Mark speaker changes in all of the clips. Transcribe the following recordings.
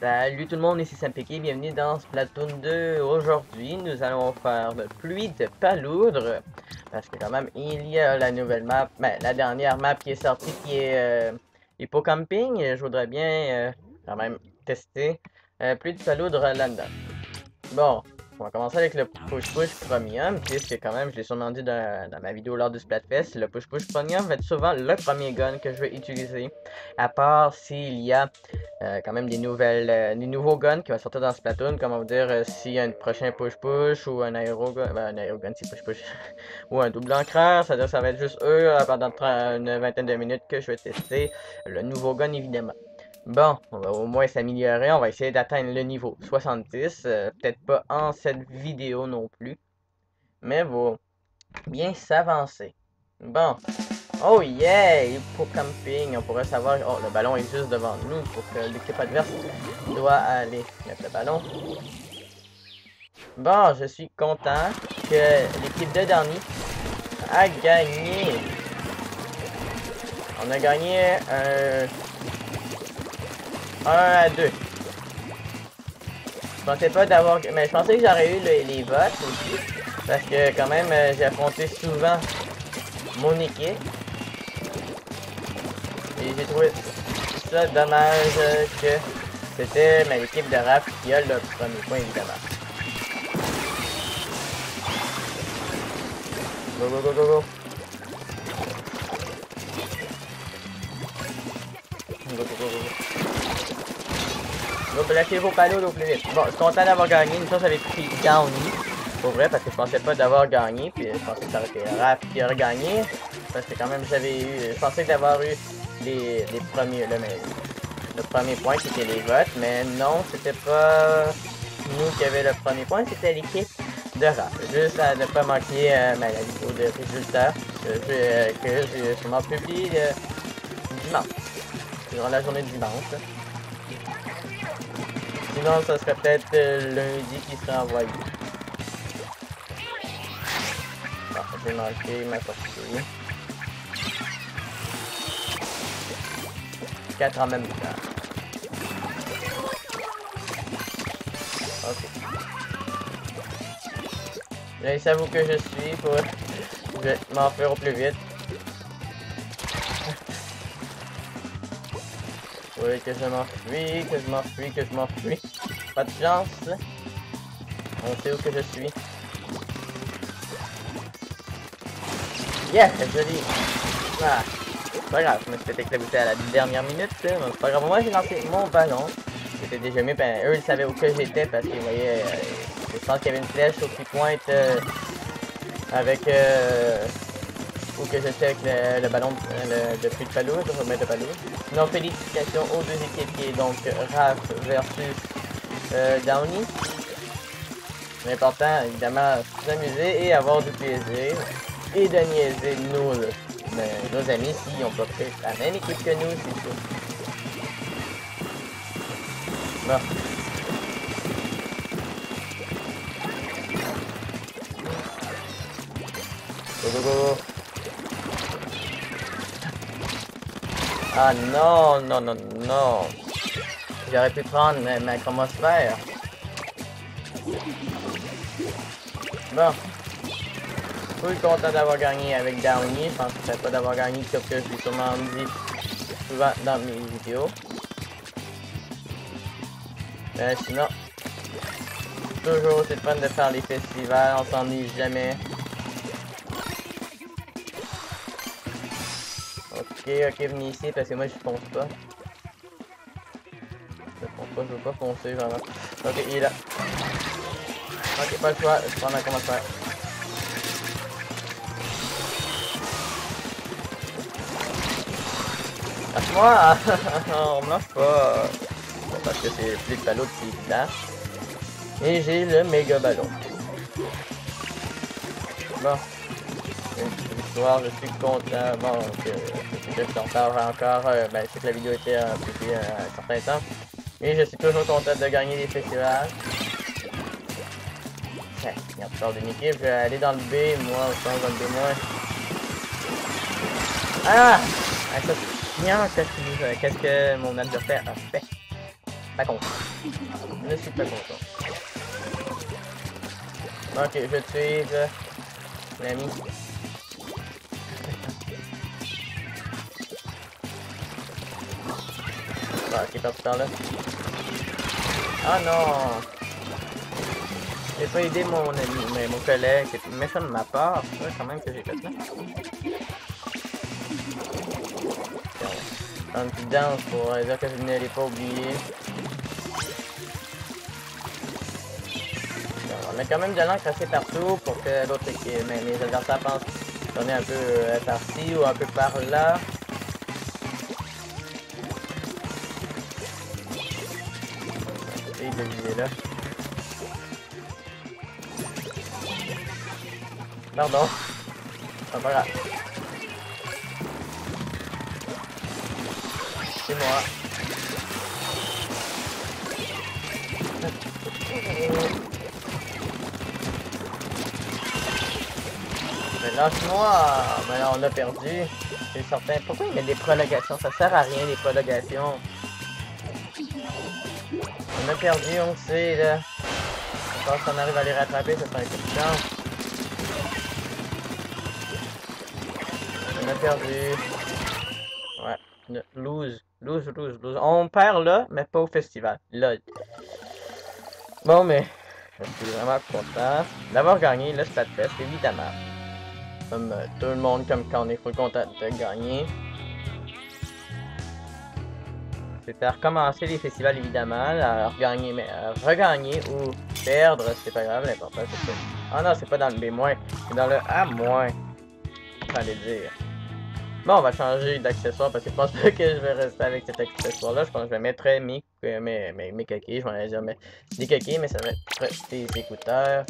Speaker 1: Salut tout le monde, ici SamPK, bienvenue dans Splatoon 2. Aujourd'hui, nous allons faire de pluie de palourdre. Parce que quand même, il y a la nouvelle map, la dernière map qui est sortie, qui est Hippocamping. Je voudrais bien quand même tester pluie de palourdre là-dedans. Bon, on va commencer avec le push-push premium, puisque quand même, je l'ai sûrement dit dans ma vidéo lors du Splatfest, le push-push premium va être souvent le premier gun que je vais utiliser, à part s'il y a quand même des nouveaux guns qui vont sortir dans Splatoon, comme on va dire s'il y a un prochain push-push ou un aérogun, un aérogun c'est push-push, ou un double encreur, c'est-à-dire ça va être juste eux pendant une vingtaine de minutes que je vais tester le nouveau gun évidemment. Bon, on va au moins s'améliorer. On va essayer d'atteindre le niveau 70. Peut-être pas en cette vidéo non plus. Mais va bien s'avancer. Bon. Oh yeah! Pour camping, on pourrait savoir... Oh, le ballon est juste devant nous pour que l'équipe adverse doit aller mettre le ballon. Bon, je suis content que l'équipe de Darny a gagné. On a gagné 1-2. Je pensais pas d'avoir... Mais je pensais que j'aurais eu les votes aussi. Parce que quand même, j'ai affronté souvent mon équipe. Et j'ai trouvé ça dommage que c'était l'équipe de Raph qui a le premier point, évidemment. Go, go, go, go, go. Go, go, go, go. Go, lâchez vos palos au plus vite. Bon, je suis content d'avoir gagné. Une chose, j'avais pris Downy. Pour vrai, parce que je pensais pas d'avoir gagné. Puis je pensais que ça aurait été Raph qui aurait gagné. Parce que quand même, je pensais d'avoir eu les premiers, le premier point qui était les votes. Mais non, c'était pas nous qui avions le premier point, c'était l'équipe de Raph. Juste à ne pas manquer la vidéo de résultats que j'ai sûrement publié dimanche. Durant la journée de dimanche. Sinon, ça serait peut-être lundi qui serait envoyé. Bon, j'ai manqué ma sortie. 4 en même temps. Ok. Là, savez-vous que je suis pour... Je vais m'enfuir au plus vite. Oui, que je m'enfuis, que je m'enfuis, que je m'enfuis. Pas de chance. On sait où que je suis. Yeah, joli. Ah, c'est pas grave, je me suis fait éclabousser à la dernière minute. C'est pas grave, moi j'ai lancé mon ballon. C'était déjà mieux, ben, eux ils savaient où que j'étais parce qu'ils voyaient... je pense qu'il y avait une flèche au qui pointe avec... où que j'étais avec le ballon de pluie de palourde, de remettre de palourde. Donc félicitations aux deux équipiers, donc Raph versus Downy. L'important, évidemment, s'amuser et avoir du plaisir. Et de niaiser nos amis s'ils n'ont pas pris la même équipe que nous, c'est sûr. Bon. Go, go, go. Ah non, non, non, non. J'aurais pu prendre ma chromosphère. Bon. Je suis content d'avoir gagné avec Downy. Je pense que c'est pas d'avoir gagné comme que je l'ai sûrement dit souvent dans mes vidéos. Sinon, toujours c'est fun de faire les festivals, on s'ennuie jamais. Ok, venez ici parce que moi je fonce pas. Je fonce pas, je veux pas foncer vraiment. Ok, il est là. Ok, pas le choix, je prends ma commentaire. Lâche-moi! On marche pas! Bon, parce que c'est plus de ballon qui est évident. Et j'ai le méga ballon. Bon. Une petite victoire, je suis content. Bon, je t'en parle encore. Ben, je sais que la vidéo était publiée un certain temps. Et je suis toujours content de gagner des festivals. Tiens, il y a encore d'une équipe. Je vais aller dans le B, moi, au sens dans le B-. Ah! Ah, ça, c'est chiant, qu'est-ce que mon adversaire a fait? pas content. Je suis pas content. Ok, je vais te suivre, l'ami. Bon, ok, parti par là. Ah non! J'ai pas aidé mon ami, mais mon collègue, c'est méchant de ma part, c'est ça quand même que j'ai fait là. Une petite danse pour dire que je ne l'ai pas oublié. On a quand même de l'encre assez partout pour que l'autre équipe, mais les adversaires pensent qu'on est un peu par-ci ou un peu par-là. Essaye de viser là. Pardon. C'est pas grave. C'est moi. Mais lâche-moi! Mais là, on a perdu. C'est certain. Pourquoi il met des prolongations? Ça sert à rien, les prolongations. On a perdu, on le sait, là. Je pense qu'on arrive à les rattraper, ça sera un coup de chance. On a perdu. Ouais. Lose. On perd là, mais pas au festival. Là. Bon, mais je suis vraiment content d'avoir gagné le Splatfest, évidemment. Comme tout le monde, comme quand on est full content de gagner. C'était à recommencer les festivals, évidemment, à regagner, mais regagner ou perdre, c'est pas grave, l'important c'est que... Ah non, c'est pas dans le B-, c'est dans le A-, fallait dire. Bon, on va changer d'accessoire parce que je pense pas que je vais rester avec cet accessoire-là. Je pense que je vais mettre mes coquilles. Je vais dire des coquilles, mais ça va être des écouteurs.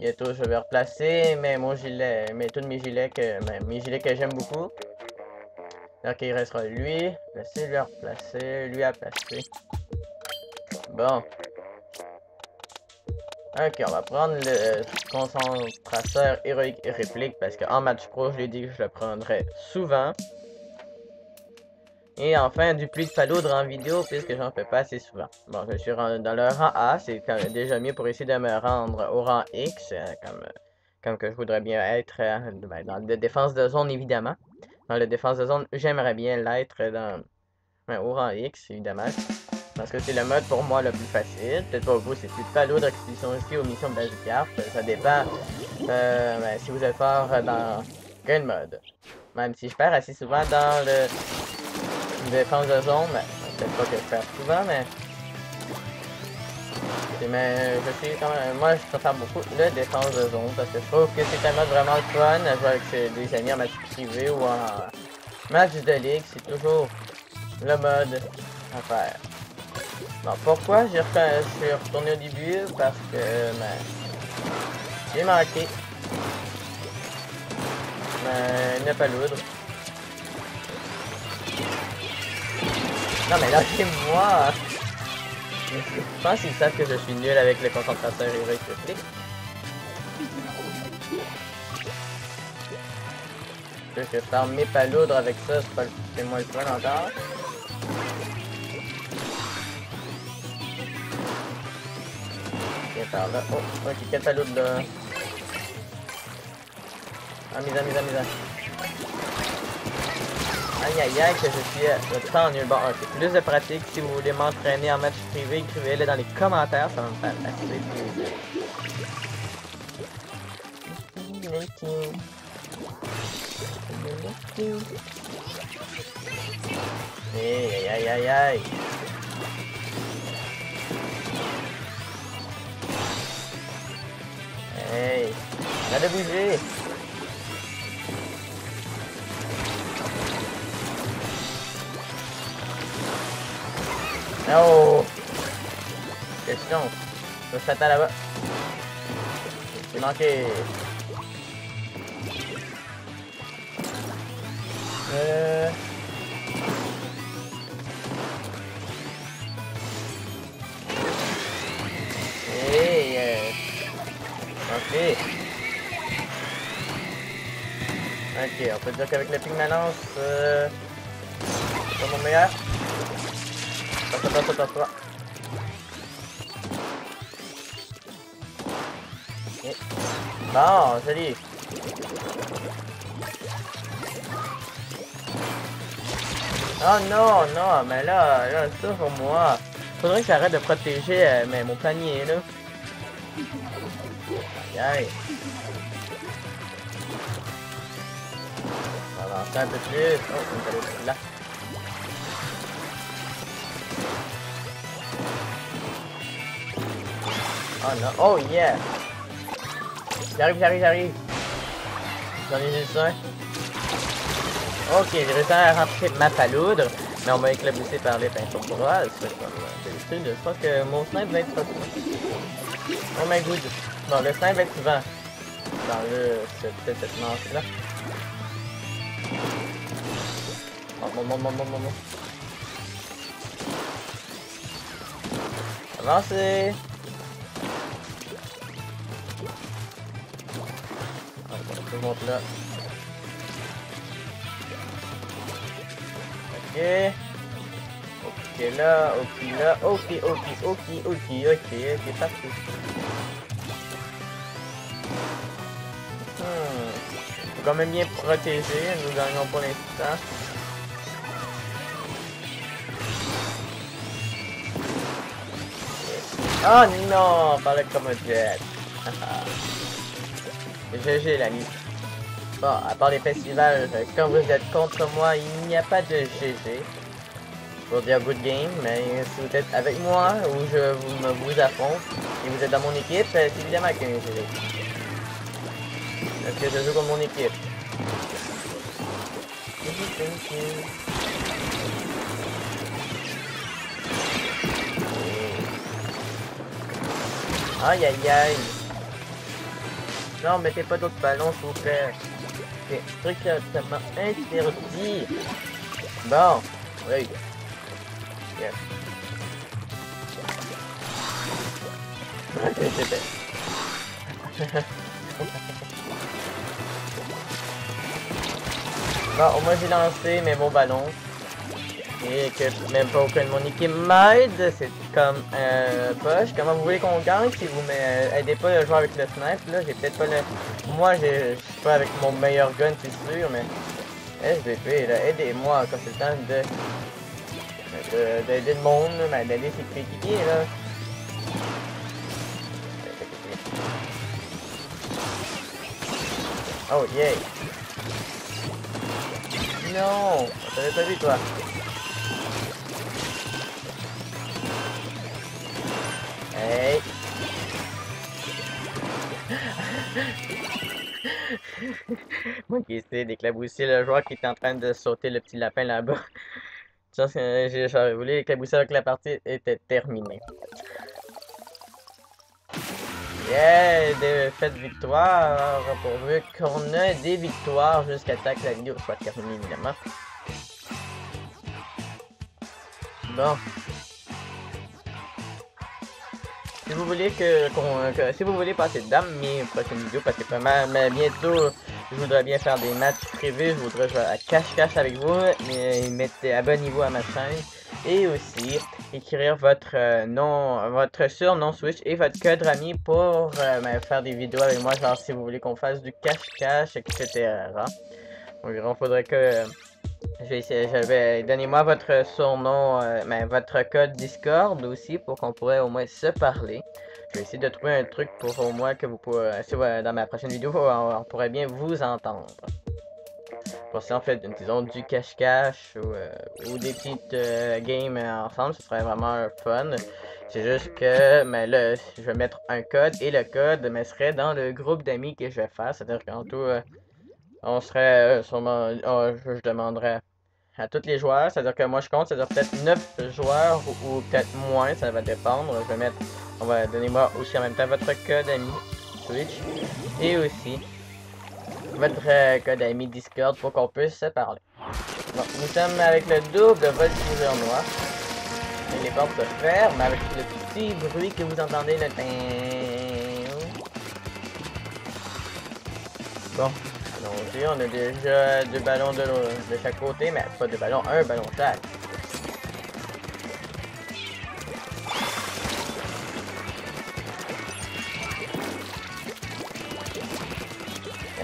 Speaker 1: Bientôt, je vais replacer mon gilet, tous mes gilets que j'aime beaucoup. Donc, il restera lui. Placer, lui à replacer, lui à placer. Bon. Ok, on va prendre le concentrateur héroïque et réplique parce qu'en match pro, je l'ai dit que je le prendrais souvent. Et enfin, du pluie de palourdre en vidéo puisque j'en fais pas assez souvent. Bon, je suis dans le rang A, c'est déjà mieux pour essayer de me rendre au rang X, comme que je voudrais bien être dans la défense de zone, évidemment. Dans la défense de zone, j'aimerais bien l'être au rang X, évidemment. Parce que c'est le mode pour moi le plus facile. Peut-être pas vous, c'est plus de palourdre qui sont aussi aux missions de Magikarp. Ça dépend si vous êtes fort dans quel mode. Même si je perds assez souvent dans le défense de zone, peut-être pas que je perds souvent, mais je suis quand même, moi je préfère beaucoup le défense de zone parce que je trouve que c'est un mode vraiment le fun à jouer avec des amis en match privé ou en match de ligue, c'est toujours le mode à faire. Bon, pourquoi je suis retourné au début? Parce que j'ai manqué ne pas loudre. Non mais lâchez-moi! Je pense qu'ils savent que je suis nul avec le concentrateur héroïque réplique. Je vais faire mes palourdres avec ça, c'est moins le fun encore. Ok, par là. Oh, ok, quel palourdre là? Ah, mise. Aïe aïe aïe que je suis le temps nul. Bon, ok, plus de pratique. Si vous voulez m'entraîner en match privé, écrivez-le dans les commentaires, ça va me faire assez plaisir. Aïe. Hey, on a de bouger. Oh! Question. Je s'attend là-bas. J'ai manqué. Hey, ok. Ok, on peut dire qu'avec le ping balance, c'est pas mon meilleur. Attends. Et... Bon, joli. Oh non, non, mais là, ça pour moi. Faudrait que j'arrête de protéger mon panier, là. Aïe, aïe. On va avancer un peu plus. Oh, on va aller là. Oh non, oh yeah! J'arrive. J'en ai juste un. Ok, j'ai réussi à rentrer ma paloudre, mais on m'a éclaboussé par les pinceaux de bras. C'est comme d'habitude. Je pense que mon snipe va être... Oh my god. Bon, le snipe va être souvent dans peut-être cette manche-là. Bon. Avancez! Je monte là. Ok là, ok, parfait. Faut quand même bien protéger, nous gagnons pour l'instant. Oh non, par le Comojet. GG l'ami. Bon, à part les festivals, quand vous êtes contre moi, il n'y a pas de GG. Pour dire good game, mais si vous êtes avec moi ou je vous affronte et vous êtes dans mon équipe, c'est évidemment qu'il y a un GG. Parce que je joue comme mon équipe. Aïe aïe aïe. Non, mettez pas d'autres ballons s'il vous plaît. C'est strictement interdit. Bon, oui. Yes. Bon, moi j'ai lancé mes bons ballons. Et que même pas aucun de mon équipe m'aide, c'est comme poche. Comment vous voulez qu'on gagne si vous aidez pas le joueur avec le snipe là? J'ai peut-être pas le. Moi je suis pas avec mon meilleur gun c'est sûr, mais SVP là, aidez-moi comme c'est le temps d'aider le monde, mais d'aider ses coéquipiers là. Oh yeah! Non! On t'avait pas vu toi! Hey! Moi qui essaie d'éclabousser le joueur qui est en train de sauter le petit lapin là-bas. J'aurais voulu éclabousser avec la partie était terminée. Yeah! Défaite victoire! Pourvu qu'on a des victoires jusqu'à temps que la vidéo soit terminée évidemment. Bon. Si vous voulez si vous voulez passer dans mes prochaines vidéos, parce que mais bientôt je voudrais bien faire des matchs privés, je voudrais jouer à cache-cache avec vous, mais abonnez-vous à ma chaîne et aussi écrire votre votre surnom Switch et votre code Rami pour faire des vidéos avec moi, genre si vous voulez qu'on fasse du cache-cache, etc. Donc il faudrait que donnez-moi votre surnom, votre code Discord aussi pour qu'on pourrait au moins se parler. Je vais essayer de trouver un truc pour au moins que vous pourrez, dans ma prochaine vidéo, on pourrait bien vous entendre. Pour ça, en fait, disons du cache-cache ou des petites games ensemble, ce serait vraiment fun. C'est juste que, mais là, je vais mettre un code et le code serait dans le groupe d'amis que je vais faire. C'est-à-dire qu'en tout, on serait sûrement, je demanderais à tous les joueurs, c'est-à-dire que moi je compte, c'est-à-dire peut-être 9 joueurs ou peut-être moins, ça va dépendre. Je vais mettre, on va donner moi aussi en même temps votre code ami Switch et aussi votre code ami Discord pour qu'on puisse se parler. Bon, nous sommes avec le double voltigeur noir. Et les portes se ferment avec le petit bruit que vous entendez, le bon. Allons-y, on a déjà 2 ballons de chaque côté, mais pas 2 ballons, un ballon chaque.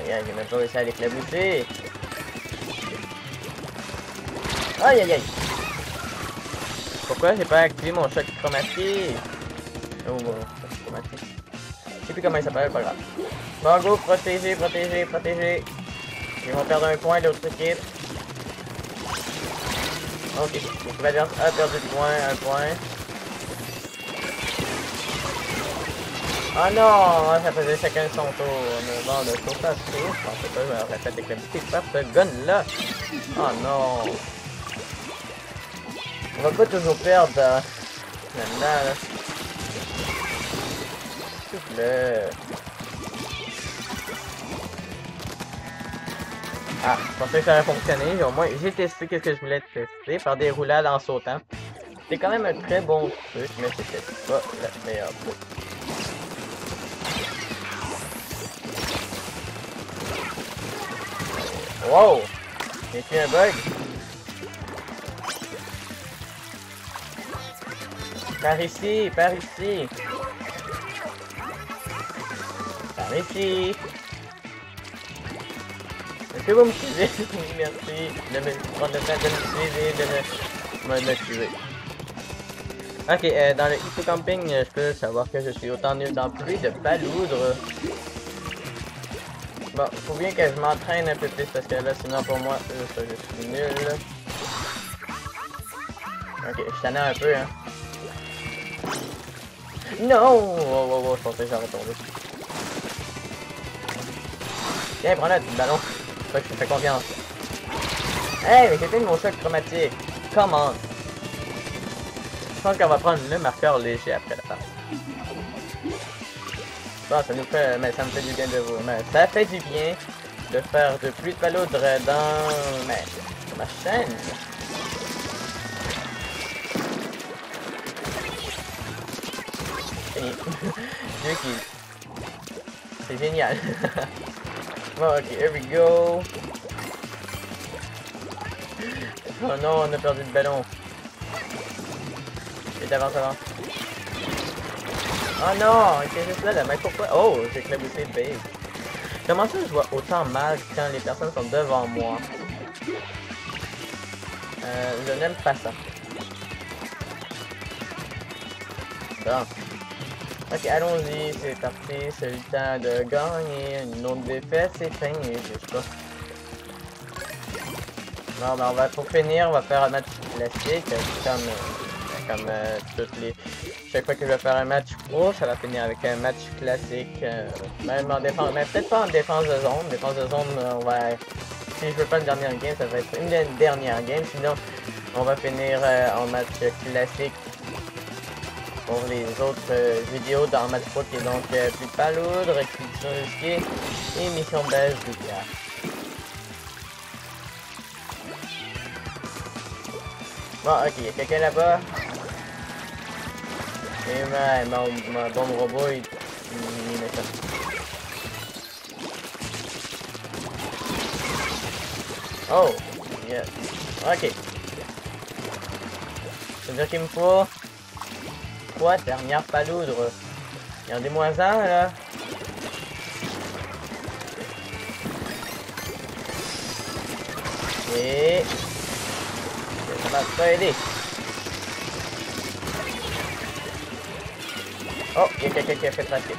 Speaker 1: Aïe aïe, j'ai même pas réussi à l'éclabousser. Aïe aïe aïe. Pourquoi j'ai pas activé mon choc chromatique? Oh bon, choc chromatique. Je sais plus comment il s'appelle, pas grave. Bon go, protéger, protéger, protéger. Ils vont perdre un point l'autre équipe. Ok, l'équipe adverse a perdu de point, un point. Ah non, ça faisait chacun son tour. Mais bon, le tour passe tour. Je pensais pas que j'aurais fait éclabousser par ce gun-là. Oh non. On va pas toujours perdre maintenant, là. S'il vous plaît. Ah, je pensais que ça allait fonctionner. Au moins, j'ai testé ce que je voulais tester par des roulades en sautant. C'est quand même un très bon truc, mais c'était pas la meilleure truc. Wow! Y a-t-il un bug? Par ici, par ici! Par ici! Est-ce que vous me suivez? Merci de me prendre le temps de me suivre et de me tuer. Ok, dans le Eco Camping, je peux savoir que je suis autant nul dans pluie de baloudre. Bon, faut bien que je m'entraîne un peu plus parce que là, sinon pour moi, je suis nul. Ok, je t'en ai un peu, hein. Non! Oh, oh, oh, je pensais que j'allais tomber. Tiens, prends-le, petit ballon. C'est pas que je te fais confiance. Hey, mais c'était mon choc chromatique. Come on. Je pense qu'on va prendre le marqueur léger après la passe. Bon, ça nous fait... Mais ça me fait du bien de vous. Mais ça fait du bien de faire de plus de baloudre dans... Mais... ma chaîne. Dieu qui... C'est génial. Bon, ok, here we go. Oh non, on a perdu le ballon. Et d'avance, avance. Oh non, c'est juste là, mais pourquoi? Oh, j'ai éclaboussé le base. Comment ça je vois autant mal quand les personnes sont devant moi? Je n'aime pas ça. Bon. Ok, allons-y, c'est parti, c'est le temps de gagner. Une autre défaite, c'est fini, je sais pas. Non, ben on va, pour finir, on va faire un match classique, comme toutes les... Chaque fois que je vais faire un match pro, ça va finir avec un match classique, même en défense, mais peut-être pas en défense de zone. Défense de zone, on va... Si je veux pas une dernière game, ça va être une dernière game, sinon on va finir en match classique. Pour les autres vidéos dans match pro qui est donc plus de paloudre, expédition risquée et mission base du gars. Bon, ok, il y a quelqu'un là-bas. Et ma bombe robot, il est méchant. Oh, yes. Ok. C'est-à-dire qu'il me faut 3 dernières paloudres. Il y en a des moins un là. Et ça va pas aider. Oh, il y a quelqu'un qui a fait traquer.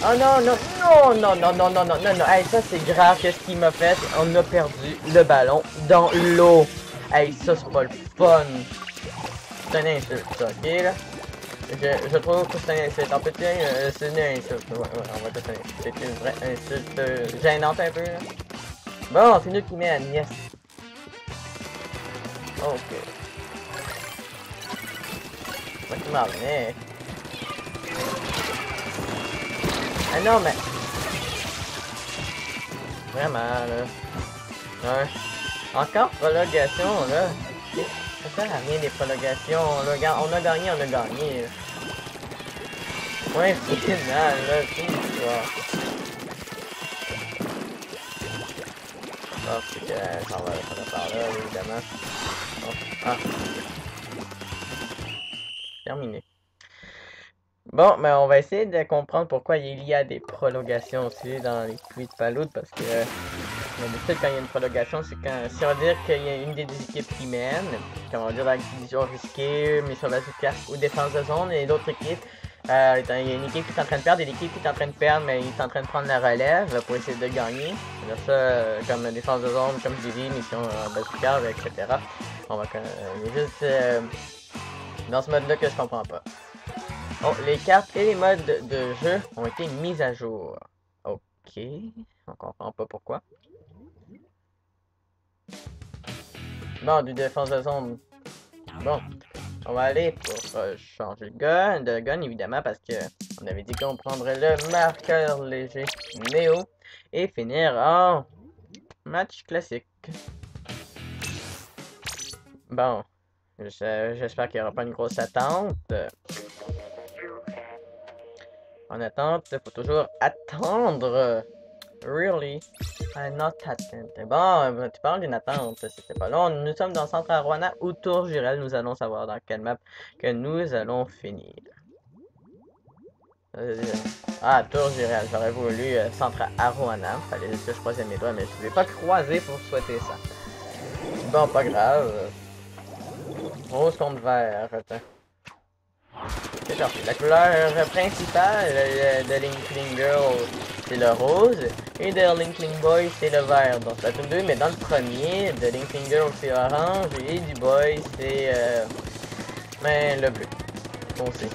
Speaker 1: Oh non, non, non, non, non, non, non, non, non, non. Hey, ça c'est grave, qu'est-ce qu'il m'a fait? On a perdu le ballon dans l'eau. Hey, ça c'est pas le fun. C'est une insulte, ça, ok là? Je trouve que c'est une insulte. En petit, c'est une insulte. Ouais, on va tout faire. C'est une vraie insulte gênante un peu là. Bon, c'est nous qui met Agnès. Ok. Moi qui m'en venais. Ah non, mais... Vraiment, là. Ouais. Encore prolongation, là. Ça sert à rien des prolongations. On a gagné, on a gagné. Point final, là. C'est l'histoire. Oh, c'est que ça va par là, évidemment. Oh. Ah. Terminé. Bon, mais on va essayer de comprendre pourquoi il y a des prolongations aussi dans les tweets Paloud, parce que d'habitude, quand il y a une prolongation, c'est quand, si on va dire qu'il y a une des deux équipes qui mène, quand on va dire acquisition risquée, mission bazooka ou défense de zone, et l'autre équipe, il y a une équipe qui est en train de perdre et l'équipe qui est en train de perdre, mais il est en train de prendre la relève pour essayer de gagner. Là, ça, comme défense de zone, comme je l'ai dit, mission bazooka, etc. On va juste dans ce mode-là que je comprends pas. Oh, les cartes et les modes de jeu ont été mis à jour. Ok, on comprend pas pourquoi. Bon, du défense de zone. Bon, on va aller pour changer de gun évidemment parce que on avait dit qu'on prendrait le marqueur léger Néo et finir en match classique. Bon, j'espère qu'il n'y aura pas une grosse attente. En attente, il faut toujours attendre. Really? I'm not attend. Bon, tu parles d'une attente, c'était pas long. Nous sommes dans le centre Arowana ou Tour Jurel. Nous allons savoir dans quelle map que nous allons finir. Ah, Tour Jurel. J'aurais voulu centre Arowana. Fallait que je croisais mes doigts, mais je ne vais pas croiser pour souhaiter ça. Bon, pas grave. Rose contre vert. Attends. C'est parti. La couleur principale de Linkling Girl, c'est le rose. Et de Linkling Boy, c'est le vert. Donc, c'est la 2, mais dans le premier, de Linkling Girl, c'est orange. Et du Boy, c'est le bleu. Foncé.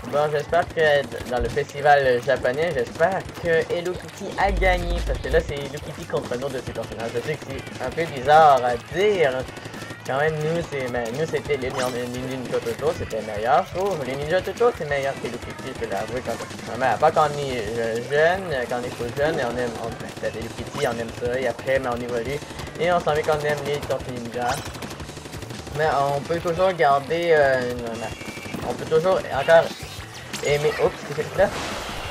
Speaker 1: Bon, j'espère que dans le festival japonais, j'espère que Hello Kitty a gagné. Parce que là, c'est Hello Kitty contre un autre de ses personnages. Je sais que c'est un peu bizarre à dire. Quand même, nous, c'était les Ninja Turtles, c'était meilleur, je trouve. Les Ninja Turtles, c'est meilleur que Hello Kitty, je peux l'avouer. Pas quand on est jeune, quand on est trop jeune, et on aime, Hello Kitty, on aime ça, et après, mais on évolue, et on s'en met qu'on aime les Tortues Ninja. Mais on peut toujours garder, on peut toujours encore aimer, oups, qu'est-ce que c'est là?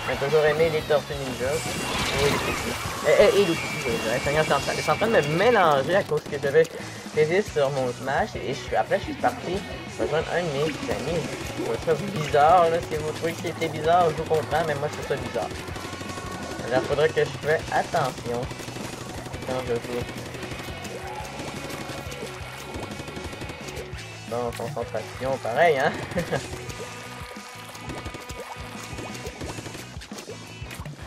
Speaker 1: On peut toujours aimer les Tortues Ninja, et Hello Kitty. Et Hello Kitty, Seigneur Central. Je suis en train de me mélanger à cause que je devais saisir sur mon Smash et après je suis parti rejoindre un de mes amis. Je trouve ça bizarre là, si vous trouvez que c'était bizarre, je vous comprends, mais moi je trouve ça bizarre. Alors faudrait que je fasse attention quand je joue. Bon, concentration, pareil hein.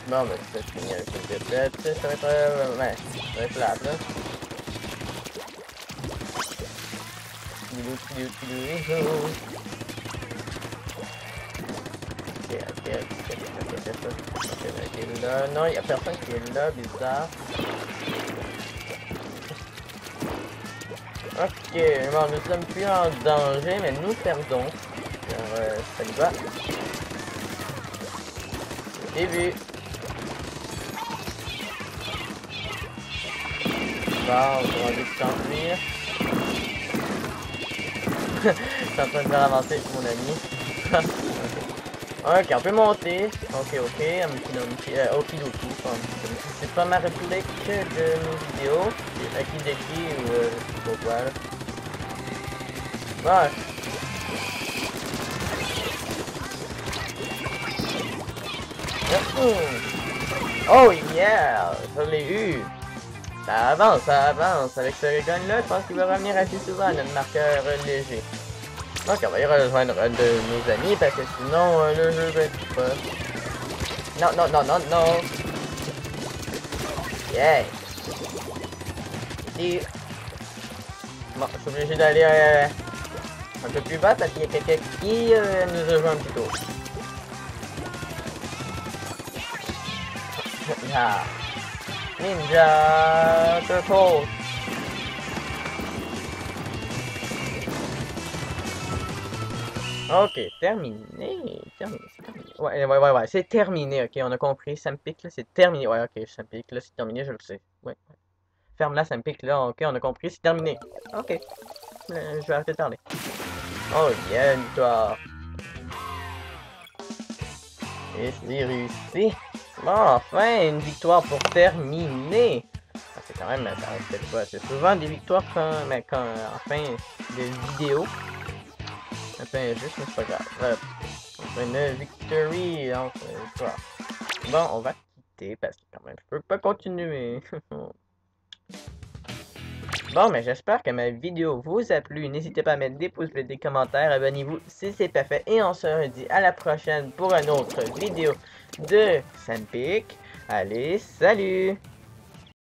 Speaker 1: Bon ben c'est fini avec le tête, ça va être plate là. Ok, là. Non, il n'y a personne qui est là, bizarre. Ok, bon, nous sommes plus en danger, mais nous perdons. Alors, ça y va. Début. Bon, on va vite s'enfuir. Je suis en train de faire avancer mon ami. Ok, on peut monter. Ok, okidoki. C'est pas ma réplique de mes vidéos. C'est Akideki ou je sais pas quoi là. Bon. Oh yeah! Je l'ai eu! Ça avance. Avec ce gun-là, je pense qu'il va revenir assez souvent, notre marqueur léger. Donc, on va y rejoindre un de nos amis, parce que sinon, le jeu va être pas... Non. Yeah! Et... Bon, je suis obligé d'aller un peu plus bas, parce qu'il y a quelqu'un qui nous rejoint un petit peu. Ah. Ninja Turtles. Ok, terminé. Ouais, c'est terminé, ok, on a compris. Ça me pique là, c'est terminé. Ouais, ok, ça me pique là, c'est terminé, je le sais. Ouais. Ferme là, ça me pique là, ok, on a compris, c'est terminé. Ok, je vais arrêter de parler. Oh yeah, victoire. Et c'est réussi. Bon, enfin, une victoire pour terminer. Ah, c'est quand même, c'est souvent des victoires en fin de vidéo. Un peu injuste, mais c'est pas grave. Une victory, donc, quoi. Bon, on va quitter parce que quand même, je peux pas continuer. Bon, mais j'espère que ma vidéo vous a plu. N'hésitez pas à mettre des pouces bleus, des commentaires, abonnez-vous si c'est pas fait. Et on se redit à la prochaine pour une autre vidéo de Sandpick. Allez, salut!